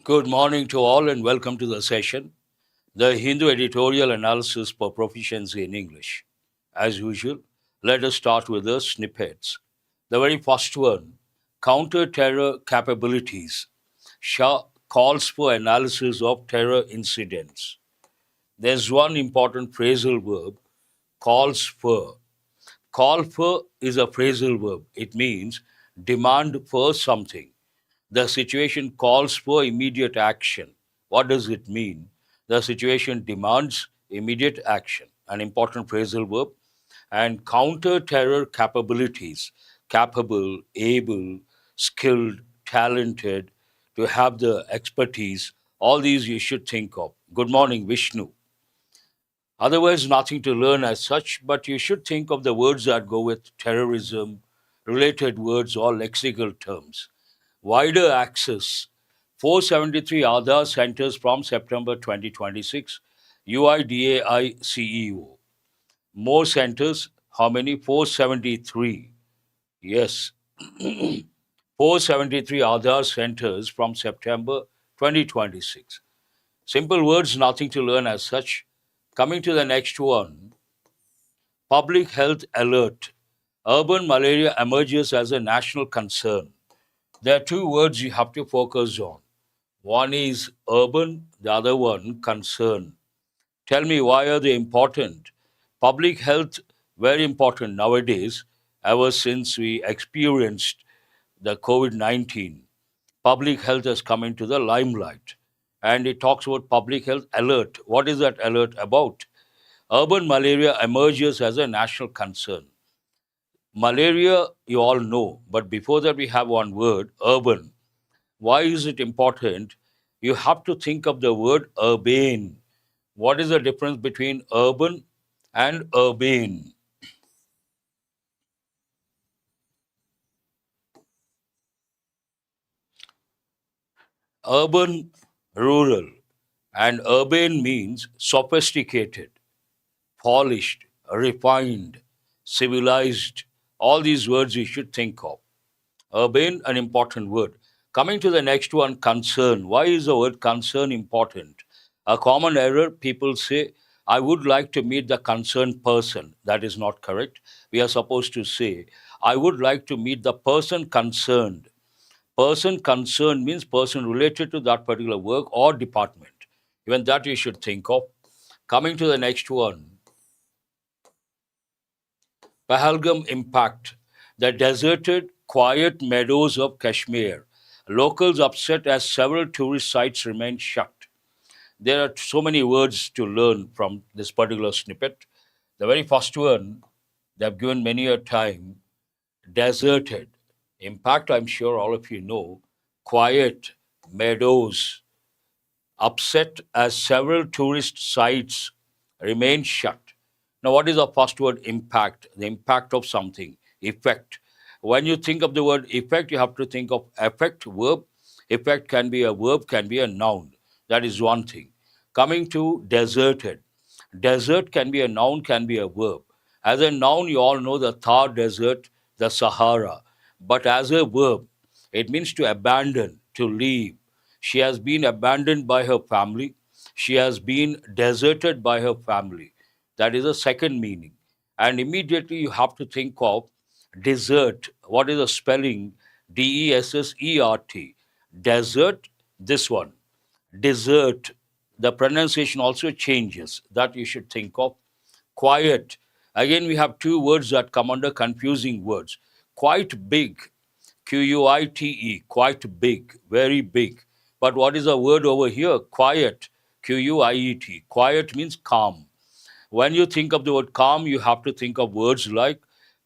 Good morning to all and welcome to the session, the Hindu editorial analysis for proficiency in English. As usual, let us start with the snippets. The very first one, counter-terror capabilities, calls for analysis of terror incidents. There's one important phrasal verb, calls for. Call for is a phrasal verb. It means demand for something. The situation calls for immediate action. What does it mean? The situation demands immediate action, an important phrasal verb, and counter terror capabilities, capable, able, skilled, talented, to have the expertise. All these you should think of. Good morning, Vishnu. Otherwise, nothing to learn as such, but you should think of the words that go with terrorism, related words, or lexical terms. Wider access, 473 Aadhaar centers from September 2026, UIDAI CEO. More centers, how many? 473. Yes, 473 Aadhaar centers from September 2026. Simple words, nothing to learn as such. Coming to the next one, public health alert. Urban malaria emerges as a national concern. There are two words you have to focus on. One is urban, the other one concern. Tell me, why are they important? Public health, very important nowadays, ever since we experienced the COVID 19. Public health has come into the limelight. And it talks about public health alert. What is that alert about? Urban malaria emerges as a national concern. Malaria, you all know, but before that, we have one word, urban. Why is it important? You have to think of the word urbane. What is the difference between urban and urbane? Urban, rural, and urbane means sophisticated, polished, refined, civilized. All these words you should think of. Urbane, an important word. Coming to the next one, concern. Why is the word concern important? A common error, people say, I would like to meet the concerned person. That is not correct. We are supposed to say, I would like to meet the person concerned. Person concerned means person related to that particular work or department. Even that you should think of. Coming to the next one, Pahalgam impact. The deserted, quiet meadows of Kashmir. Locals upset as several tourist sites remain shut. There are so many words to learn from this particular snippet. The very first one, they have given many a time, deserted. Impact, I'm sure all of you know, quiet, meadows, upset as several tourist sites remain shut. Now, what is the first word? Impact, the impact of something, effect. When you think of the word effect, you have to think of effect, verb. Effect can be a verb, can be a noun. That is one thing. Coming to deserted. Desert can be a noun, can be a verb. As a noun, you all know the Thar Desert, the Sahara. But as a verb, it means to abandon, to leave. She has been abandoned by her family. She has been deserted by her family. That is the second meaning. And immediately you have to think of desert. What is the spelling? Dessert. Desert, this one. Desert. The pronunciation also changes. That you should think of. Quiet. Again, we have two words that come under confusing words. Quite big. Quite, quite big, very big. But what is the word over here? Quiet. Quiet. Quiet means calm. When you think of the word calm, you have to think of words like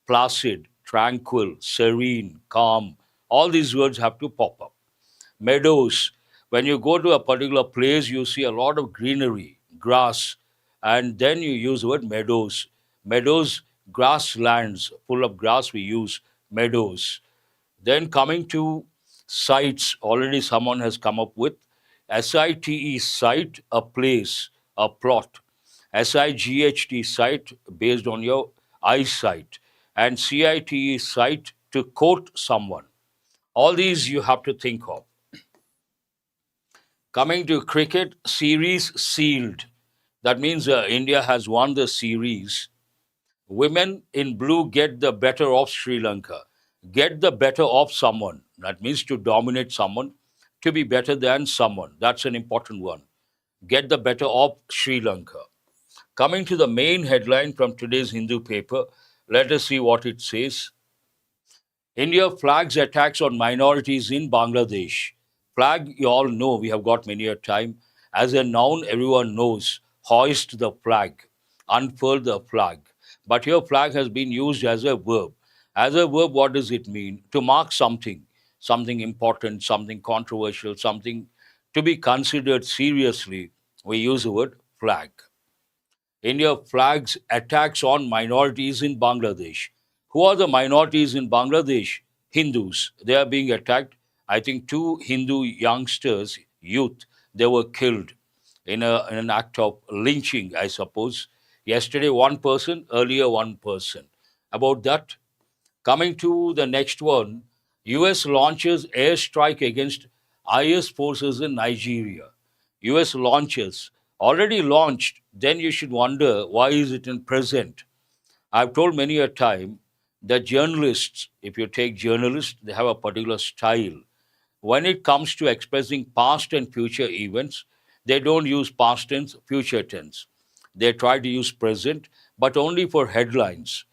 placid, tranquil, serene, calm. All these words have to pop up. Meadows. When you go to a particular place, you see a lot of greenery, grass, and then you use the word meadows. Meadows, grasslands, full of grass, we use meadows. Then coming to sites, already someone has come up with SITE, site, a place, a plot. SIGHT, site, based on your eyesight. And CITE, site, to quote someone. All these you have to think of. Coming to cricket, series sealed. That means India has won the series. Women in blue get the better of Sri Lanka. Get the better of someone. That means to dominate someone, to be better than someone. That's an important one. Get the better of Sri Lanka. Coming to the main headline from today's Hindu paper, let us see what it says. India flags attacks on minorities in Bangladesh. Flag, you all know, we have got many a time. As a noun, everyone knows. Hoist the flag, unfurl the flag. But here, flag has been used as a verb. As a verb, what does it mean? To mark something, something important, something controversial, something to be considered seriously. We use the word flag. India flags attacks on minorities in Bangladesh. Who are the minorities in Bangladesh? Hindus. They are being attacked. I think two Hindu youngsters, youth, they were killed in an act of lynching, I suppose. Yesterday, one person, earlier, one person. About that, coming to the next one, US launches airstrike against IS forces in Nigeria. US launches already launched, then you should wonder why is it in present. I've told many a time that journalists, if you take journalists, they have a particular style. When it comes to expressing past and future events, they don't use past tense, future tense. They try to use present, but only for headlines.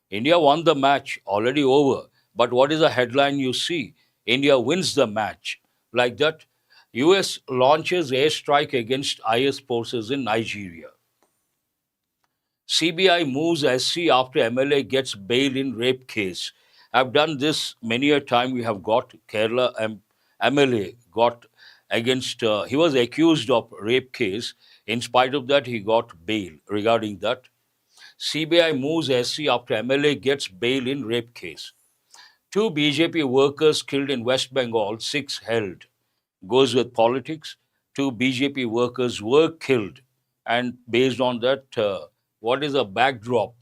India won the match, already over. But what is the headline you see? India wins the match. Like that, US launches airstrike against IS forces in Nigeria. CBI moves SC after MLA gets bail in rape case. I've done this many a time. We have got Kerala MLA got against, he was accused of rape case. In spite of that, he got bail. Regarding that, CBI moves SC after MLA gets bail in rape case. Two BJP workers killed in West Bengal, six held. Goes with politics. Two BJP workers were killed. And based on that, what is the backdrop?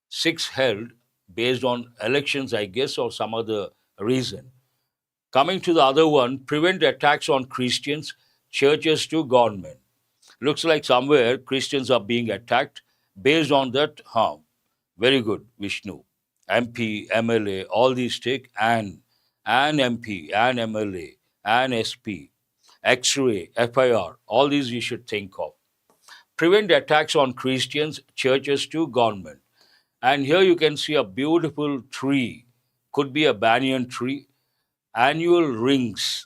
Six held based on elections, I guess, or some other reason. Coming to the other one, prevent attacks on Christians, churches to government. Looks like somewhere Christians are being attacked. Based on that, very good, Vishnu. MP, MLA, all these take and MP, and MLA, and SP, X-ray, FIR, all these you should think of. Prevent attacks on Christians, churches to government. And here you can see a beautiful tree. Could be a banyan tree. Annual rings.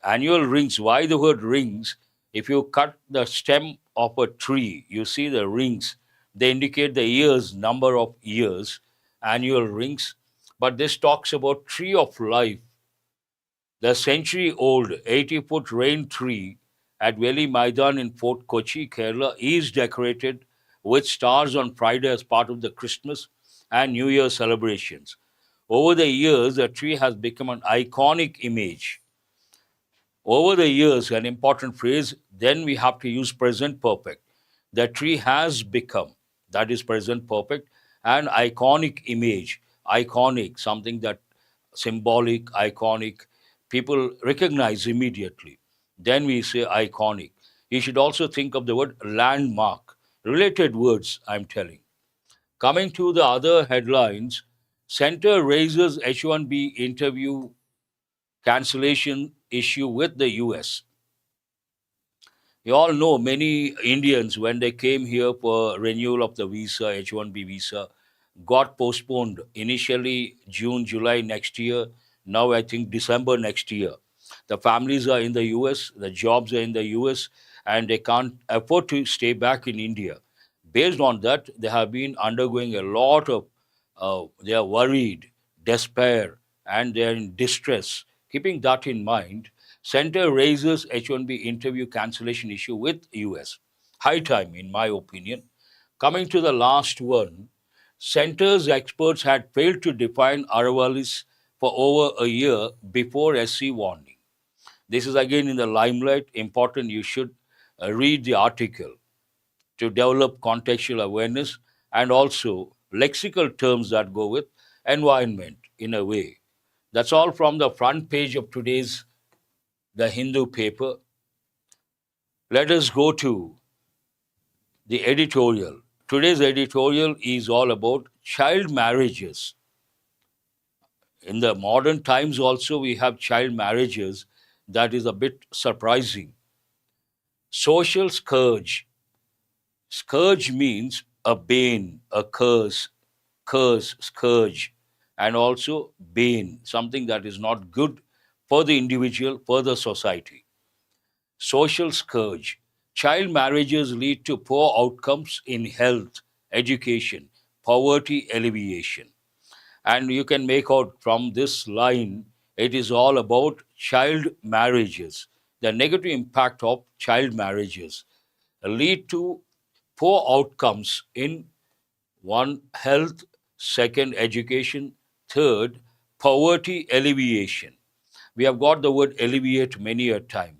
Annual rings. Why the word rings? If you cut the stem of a tree, you see the rings. They indicate the years, number of years, annual rings. But this talks about tree of life. The century old 80-foot rain tree at Veli Maidan in Fort Kochi, Kerala, is decorated with stars on Friday as part of the Christmas and New Year celebrations. Over the years, the tree has become an iconic image. Over the years, an important phrase, then we have to use present perfect. The tree has become, that is present perfect, an iconic image. Iconic, something that symbolic, iconic, people recognize immediately. Then we say iconic. You should also think of the word landmark. Related words, I'm telling. Coming to the other headlines, Center raises H1B interview cancellation issue with the US. You all know many Indians, when they came here for renewal of the visa, H1B visa, got postponed initially June, July next year. Now I think December next year. The families are in the US, the jobs are in the US, and they can't afford to stay back in India. Based on that, they have been undergoing a lot of, they are worried, despair, and they are in distress. Keeping that in mind, Center raises H1B interview cancellation issue with US. High time, in my opinion. Coming to the last one, Center's experts had failed to define Aravalis for over a year before SC warning. This is again in the limelight. Important, you should read the article to develop contextual awareness and also lexical terms that go with environment in a way. That's all from the front page of today's The Hindu paper. Let us go to the editorial. Today's editorial is all about child marriages. In the modern times, also, we have child marriages. That is a bit surprising. Social scourge. Scourge means a bane, a curse, scourge, and also bane, something that is not good for the individual, for the society. Social scourge. Child marriages lead to poor outcomes in health, education, poverty alleviation. And you can make out from this line, it is all about child marriages. The negative impact of child marriages lead to poor outcomes in one, health; second, education; third, poverty alleviation. We have got the word alleviate many a time.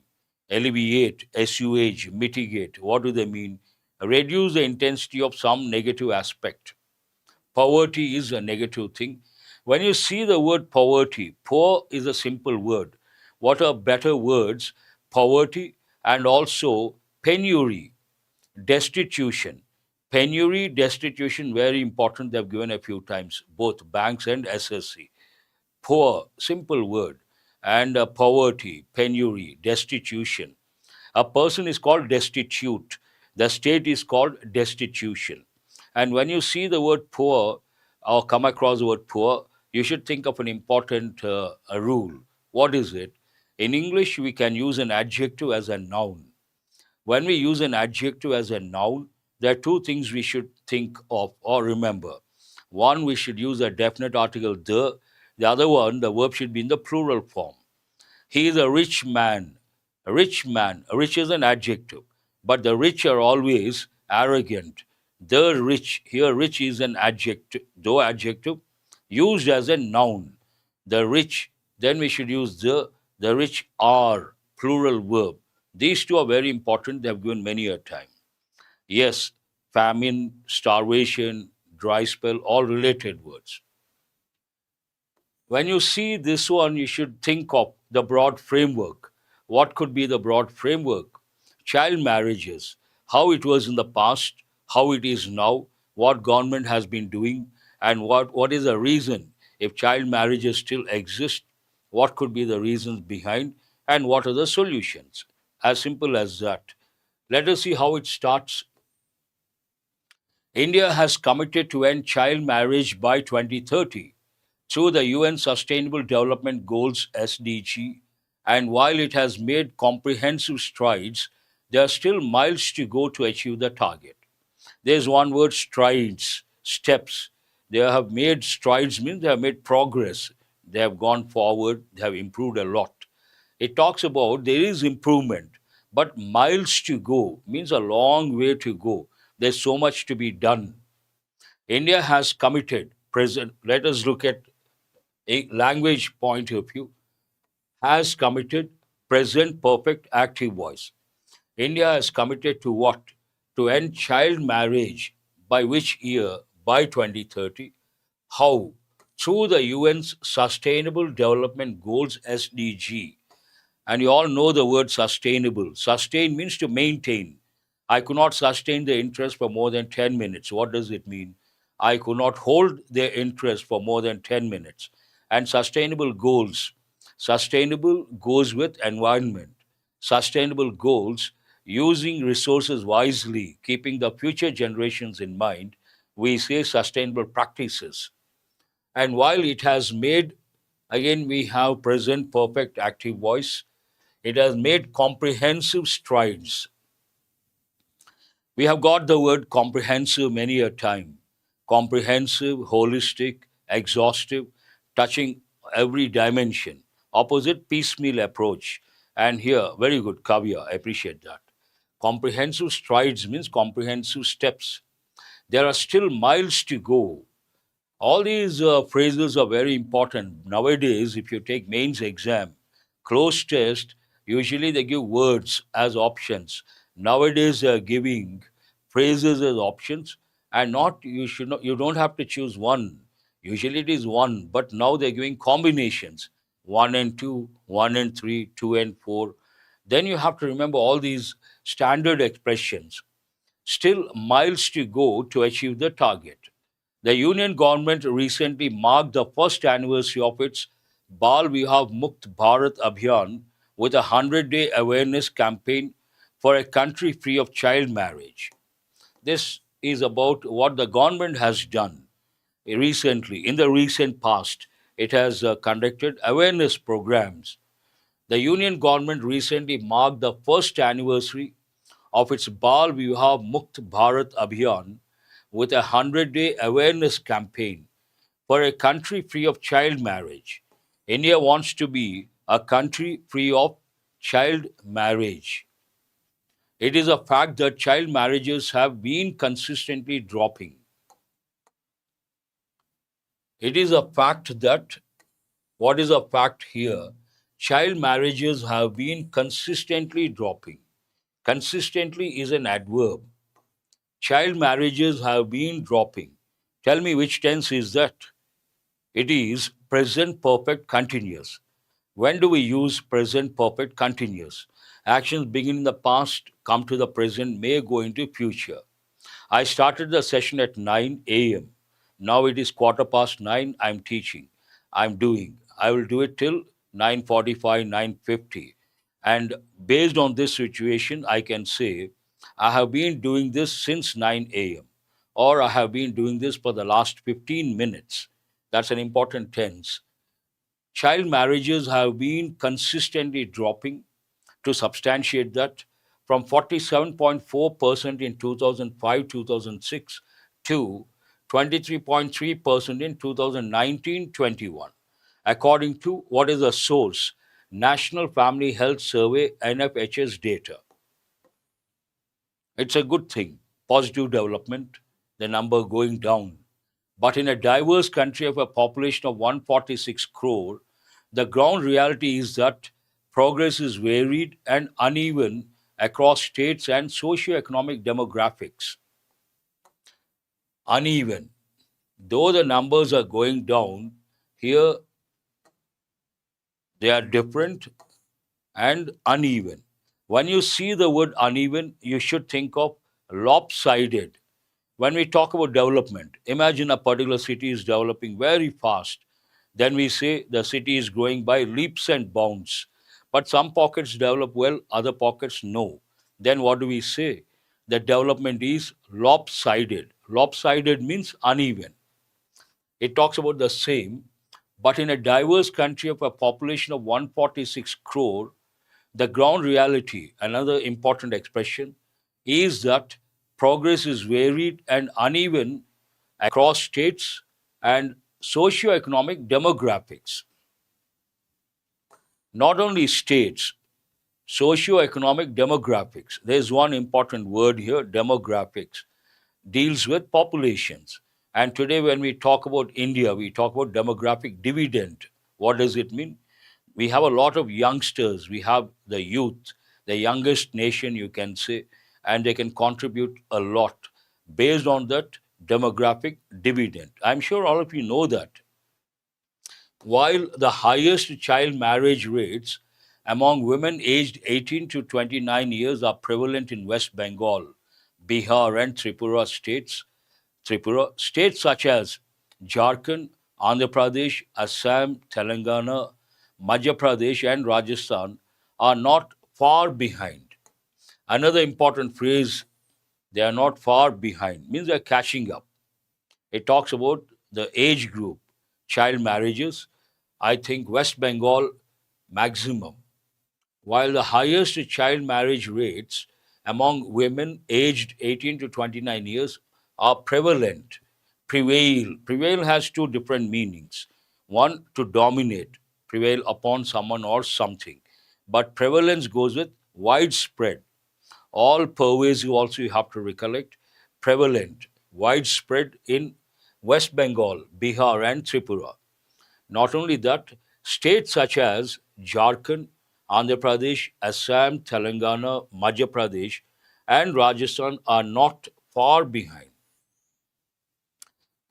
Alleviate, assuage, mitigate. What do they mean? Reduce the intensity of some negative aspect. Poverty is a negative thing. When you see the word poverty, poor is a simple word. What are better words? Poverty and also penury, destitution. Penury, destitution, very important. They've given a few times, both banks and SSC. Poor, simple word. And poverty, penury, destitution. A person is called destitute. The state is called destitution. And when you see the word poor or come across the word poor, you should think of an important a rule. What is it? In English, we can use an adjective as a noun. When we use an adjective as a noun, there are two things we should think of or remember. One, we should use a definite article the. The other one, the verb should be in the plural form. He is a rich man. A rich man. Rich is an adjective, but the rich are always arrogant. The rich, here, rich is an adjective, though adjective, used as a noun. The rich, then we should use the rich are, plural verb. These two are very important. They have given many a time. Yes, famine, starvation, dry spell, all related words. When you see this one, you should think of the broad framework. What could be the broad framework? Child marriages, how it was in the past, how it is now, what government has been doing, and what is the reason if child marriages still exist, what could be the reasons behind, and what are the solutions. As simple as that. Let us see how it starts. India has committed to end child marriage by 2030 through the UN Sustainable Development Goals SDG, and while it has made comprehensive strides, there are still miles to go to achieve the target. There's one word, strides, steps. They have made strides means they have made progress. They have gone forward, they have improved a lot. It talks about there is improvement, but miles to go means a long way to go. There's so much to be done. India has committed, present, let us look at a language point of view, has committed, present perfect active voice. India has committed to what? To end child marriage by which year? By 2030. How? Through the UN's Sustainable Development Goals SDG. And you all know the word sustainable. Sustain means to maintain. I could not sustain the interest for more than 10 minutes. What does it mean? I could not hold their interest for more than 10 minutes. And sustainable goals. Sustainable goes with environment. Sustainable goals, using resources wisely, keeping the future generations in mind, we say sustainable practices. And while it has made, again, we have present perfect active voice, it has made comprehensive strides. We have got the word comprehensive many a time. Comprehensive, holistic, exhaustive, touching every dimension. Opposite piecemeal approach. And here, very good, Kavya, I appreciate that. Comprehensive strides means comprehensive steps. There are still miles to go. All these phrases are very important. Nowadays, if you take mains exam, close test, usually they give words as options. Nowadays, they are giving phrases as options, and not you should not you don't have to choose one. Usually it is one, but now they're giving combinations: one and two, one and three, two and four. Then you have to remember all these standard expressions. Still miles to go to achieve the target. The union government recently marked the first anniversary of its Bal Vihah Mukt Bharat Abhiyan with a 100-day awareness campaign for a country free of child marriage. This is about what the government has done recently. In the recent past, it has conducted awareness programs. The union government recently marked the first anniversary of its Bal Vihah Mukt Bharat Abhiyan with a 100-day awareness campaign for a country free of child marriage. India wants to be a country free of child marriage. It is a fact that child marriages have been consistently dropping. It is a fact that, what is a fact here? Child marriages have been consistently dropping. Consistently is an adverb. Child marriages have been dropping. Tell me which tense is that? It is present perfect continuous. When do we use present perfect continuous? Actions begin in the past, come to the present, may go into future. I started the session at 9 a.m. Now it is quarter past 9. I'm teaching. I'm doing. I will do it till 9:45, 9:50. And based on this situation, I can say I have been doing this since 9 a.m. or I have been doing this for the last 15 minutes. That's an important tense. Child marriages have been consistently dropping. To substantiate that, from 47.4% in 2005 2006 to 23.3% in 2019-21, according to what is the source? National Family Health Survey NFHS data. It's a good thing, positive development, the number going down. But in a diverse country of a population of 146 crore, the ground reality is that progress is varied and uneven across states and socio-economic demographics. Uneven. Though the numbers are going down, here they are different and uneven. When you see the word uneven, you should think of lopsided. When we talk about development, imagine a particular city is developing very fast. Then we say the city is growing by leaps and bounds. But some pockets develop well, other pockets no. Then what do we say? The development is lopsided. Lopsided means uneven. It talks about the same, but in a diverse country of a population of 146 crore, the ground reality, another important expression, is that progress is varied and uneven across states and socio-economic demographics. Not only states, socio-economic demographics. There's one important word here, demographics, deals with populations. And today, when we talk about India, we talk about demographic dividend. What does it mean? We have a lot of youngsters. We have the youth, the youngest nation, you can say, and they can contribute a lot based on that demographic dividend. I'm sure all of you know that. While the highest child marriage rates among women aged 18 to 29 years are prevalent in West Bengal, Bihar, and Tripura, states such as Jharkhand, Andhra Pradesh, Assam, Telangana, Madhya Pradesh, and Rajasthan are not far behind. Another important phrase, they are not far behind, means they are catching up. It talks about the age group, child marriages. I think West Bengal maximum, while the highest child marriage rates among women aged 18 to 29 years are prevalent. Prevail. Prevail has two different meanings. One, to dominate, prevail upon someone or something. But prevalence goes with widespread. All pervasive, also, you have to recollect, prevalent, widespread in West Bengal, Bihar, and Tripura. Not only that, states such as Jharkhand, Andhra Pradesh, Assam, Telangana, Madhya Pradesh, and Rajasthan are not far behind.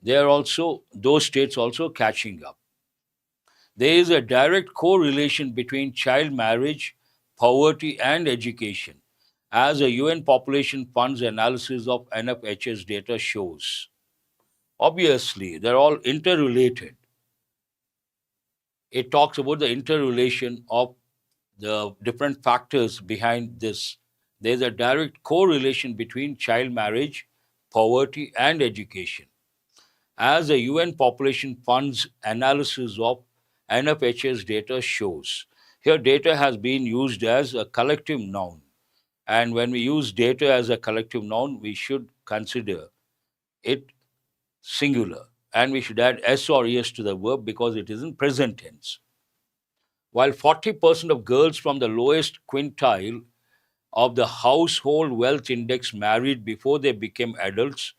They are also, those states also catching up. There is a direct correlation between child marriage, poverty, and education, as a UN Population Fund's analysis of NFHS data shows. Obviously, they're all interrelated. It talks about the interrelation of the different factors behind this. There's a direct correlation between child marriage, poverty, and education. As the UN Population Fund's analysis of NFHS data shows, here data has been used as a collective noun. And when we use data as a collective noun, we should consider it singular. And we should add S or ES to the verb because it is in present tense. While 40% of girls from the lowest quintile of the household wealth index married before they became adults,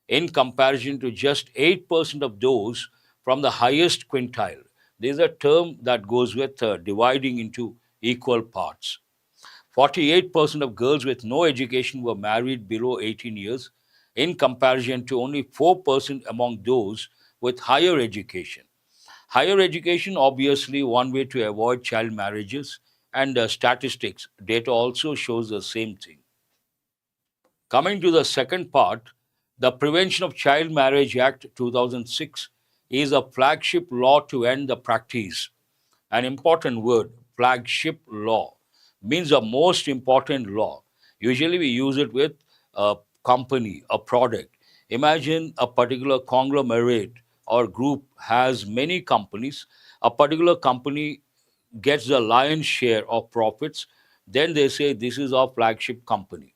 in comparison to just 8% of those from the highest quintile. There's a term that goes with dividing into equal parts. 48% of girls with no education were married below 18 years, in comparison to only 4% among those with higher education. Higher education, obviously, one way to avoid child marriages, and statistics data also shows the same thing. Coming to the second part, the Prevention of Child Marriage Act 2006 is a flagship law to end the practice. An important word, flagship law, means the most important law. Usually we use it with a company, a product. Imagine a particular conglomerate or group has many companies. A particular company gets the lion's share of profits. Then they say this is our flagship company.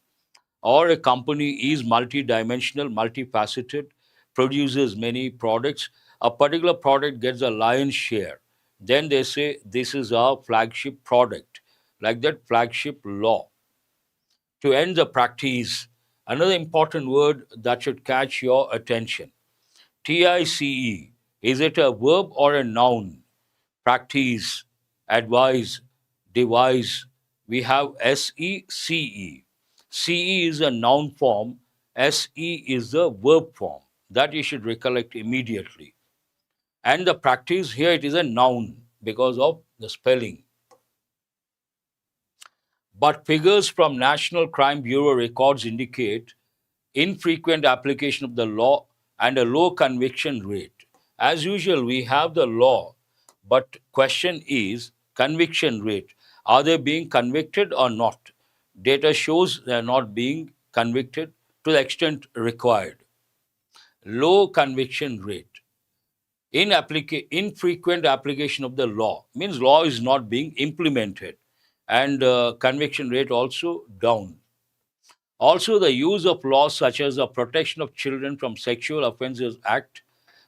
Or a company is multidimensional, multifaceted, produces many products. A particular product gets a lion's share. Then they say this is our flagship product, like that flagship law. To end the practice, another important word that should catch your attention. TICE. Is it a verb or a noun? Practice, advise, devise. We have SECE. CE is a noun form, SE is the verb form. That you should recollect immediately. And the practice here, it is a noun because of the spelling. But figures from National Crime Bureau records indicate infrequent application of the law and a low conviction rate. As usual, we have the law, but question is conviction rate. Are they being convicted or not? Data shows they are not being convicted to the extent required. Low conviction rate. Infrequent application of the law means law is not being implemented, and conviction rate also down. Also, the use of laws such as the Protection of Children from Sexual Offences Act,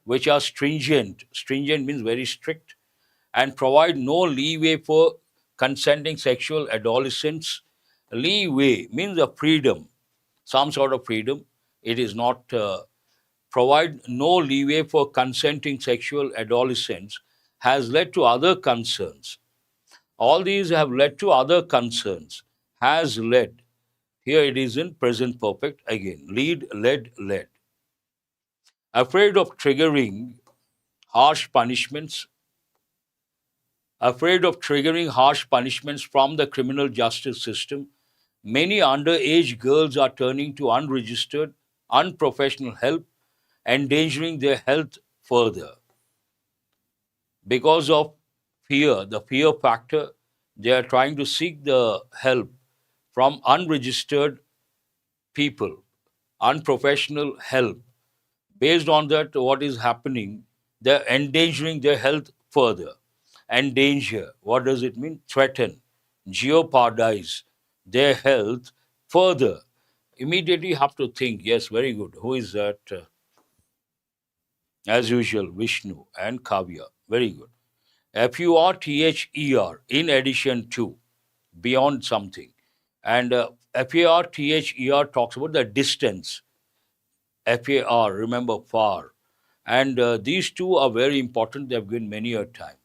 which are stringent means very strict, and provide no leeway for consenting sexual adolescents. Leeway means a freedom, some sort of freedom. It is not provide no leeway for consenting sexual adolescents has led to other concerns. All these have led to other concerns. Has led. Here it is in present perfect again. Lead, led. Afraid of triggering harsh punishments. Afraid of triggering harsh punishments from the criminal justice system, many underage girls are turning to unregistered, unprofessional help, endangering their health further. Because of fear, the fear factor, they are trying to seek the help from unregistered people, unprofessional help. Based on that, what is happening? They're endangering their health further. Endanger, what does it mean? Threaten, jeopardize their health further. Immediately you have to think, yes, very good. Who is that? As usual, Vishnu and Kavya. Very good. FURTHER in addition to, beyond something. And FARTHER talks about the distance. FAR, remember, far. And these two are very important. They have given many a time.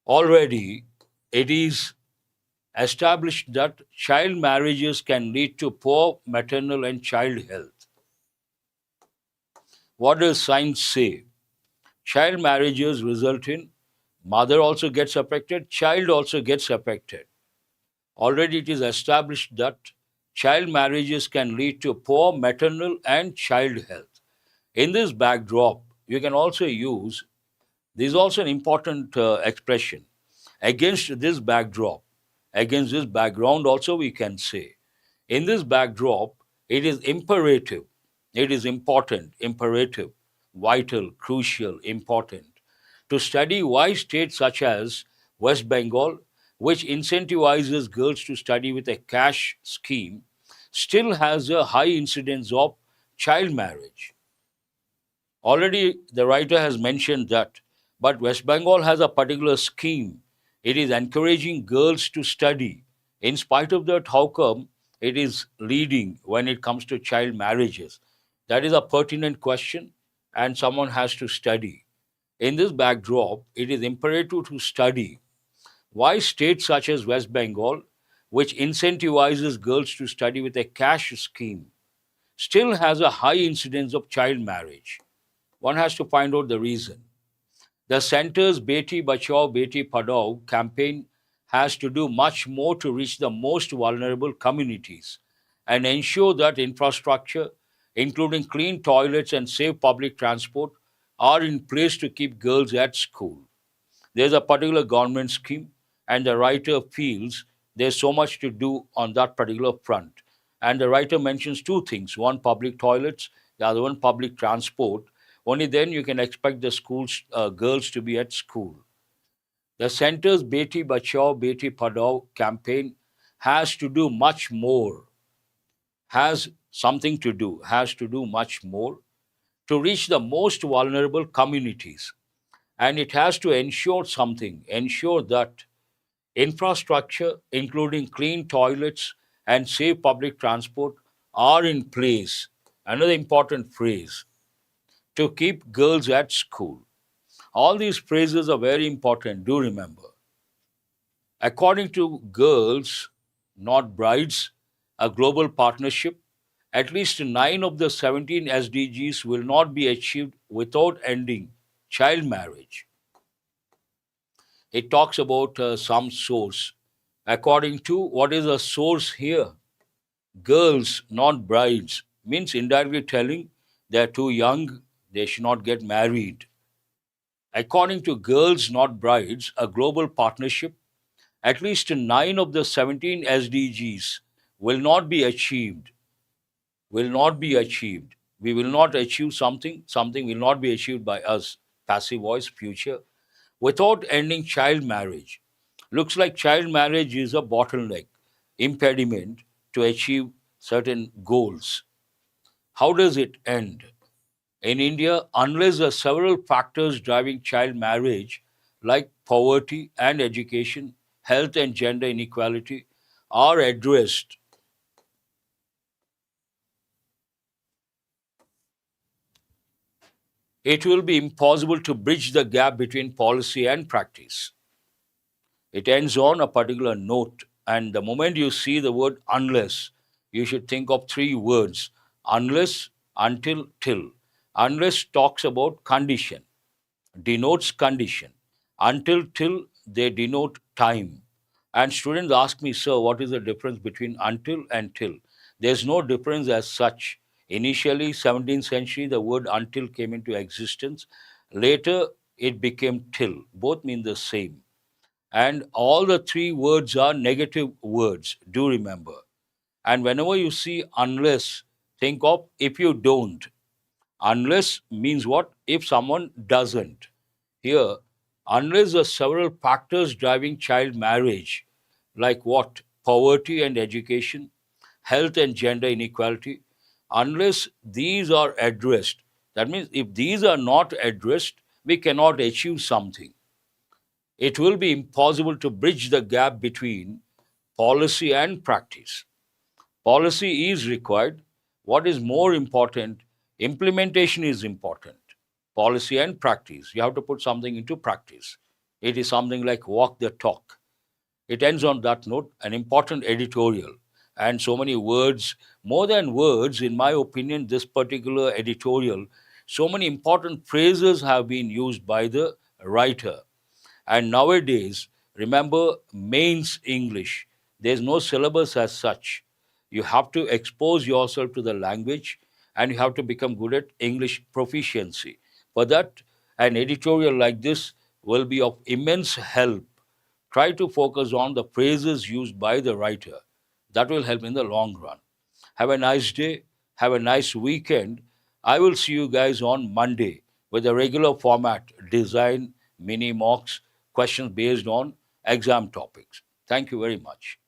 Already, it is established that child marriages can lead to poor maternal and child health. What does science say? Child marriages result in mother also gets affected, child also gets affected. Already it is established that child marriages can lead to poor maternal and child health. In this backdrop, you can also use, this is also an important expression. Against this backdrop, against this background, also we can say, in this backdrop, it is imperative, it is important, imperative, vital, crucial, important to study why states such as West Bengal, which incentivizes girls to study with a cash scheme, still has a high incidence of child marriage. Already the writer has mentioned that, but West Bengal has a particular scheme. It is encouraging girls to study. In spite of that, how come it is leading when it comes to child marriages? That is a pertinent question, and someone has to study. In this backdrop, it is imperative to study why states such as West Bengal, which incentivizes girls to study with a cash scheme, still has a high incidence of child marriage. One has to find out the reason. The center's Beti Bachao Beti Padhao campaign has to do much more to reach the most vulnerable communities and ensure that infrastructure, including clean toilets and safe public transport, are in place to keep girls at school. There's a particular government scheme, and the writer feels there's so much to do on that particular front. And the writer mentions two things: one, public toilets; the other one, public transport. Only then you can expect the schools, girls to be at school. The center's Beti Bachao Beti Padhao campaign has to do much more, has something to do, has to do much more to reach the most vulnerable communities. And it has to ensure something, ensure that infrastructure, including clean toilets and safe public transport, are in place. Another important phrase: to keep girls at school. All these phrases are very important, do remember. According to Girls, Not Brides, a global partnership, at least 9 of the 17 SDGs will not be achieved without ending child marriage. It talks about some source. According to, what is a source here? Girls, not brides, means indirectly telling they are too young, they should not get married. According to Girls Not Brides, a global partnership, at least 9 of the 17 SDGs will not be achieved. Will not be achieved. We will not achieve something, something will not be achieved by us, passive voice, future, without ending child marriage. Looks like child marriage is a bottleneck, impediment to achieve certain goals. How does it end? In India, unless there are several factors driving child marriage, like poverty and education, health and gender inequality, are addressed, it will be impossible to bridge the gap between policy and practice. It ends on a particular note, and the moment you see the word unless, you should think of three words: unless, until, till. Unless talks about condition, denotes condition. Until, till, they denote time. And students ask me, sir, what is the difference between until and till? There's no difference as such. Initially, 17th century, the word until came into existence. Later, it became till. Both mean the same. And all the three words are negative words, do remember. And whenever you see unless, think of if you don't. Unless means what? If someone doesn't. Here, unless there are several factors driving child marriage, like what? Poverty and education, health and gender inequality, unless these are addressed, that means if these are not addressed, we cannot achieve something. It will be impossible to bridge the gap between policy and practice. Policy is required. What is more important? Implementation is important. Policy and practice. You have to put something into practice. It is something like walk the talk. It ends on that note, an important editorial. And so many words, more than words, in my opinion, this particular editorial, so many important phrases have been used by the writer. And nowadays, remember, mains English. There's no syllabus as such. You have to expose yourself to the language and you have to become good at English proficiency. For that, an editorial like this will be of immense help. Try to focus on the phrases used by the writer. That will help in the long run. Have a nice day. Have a nice weekend. I will see you guys on Monday with a regular format design, mini mocks, questions based on exam topics. Thank you very much.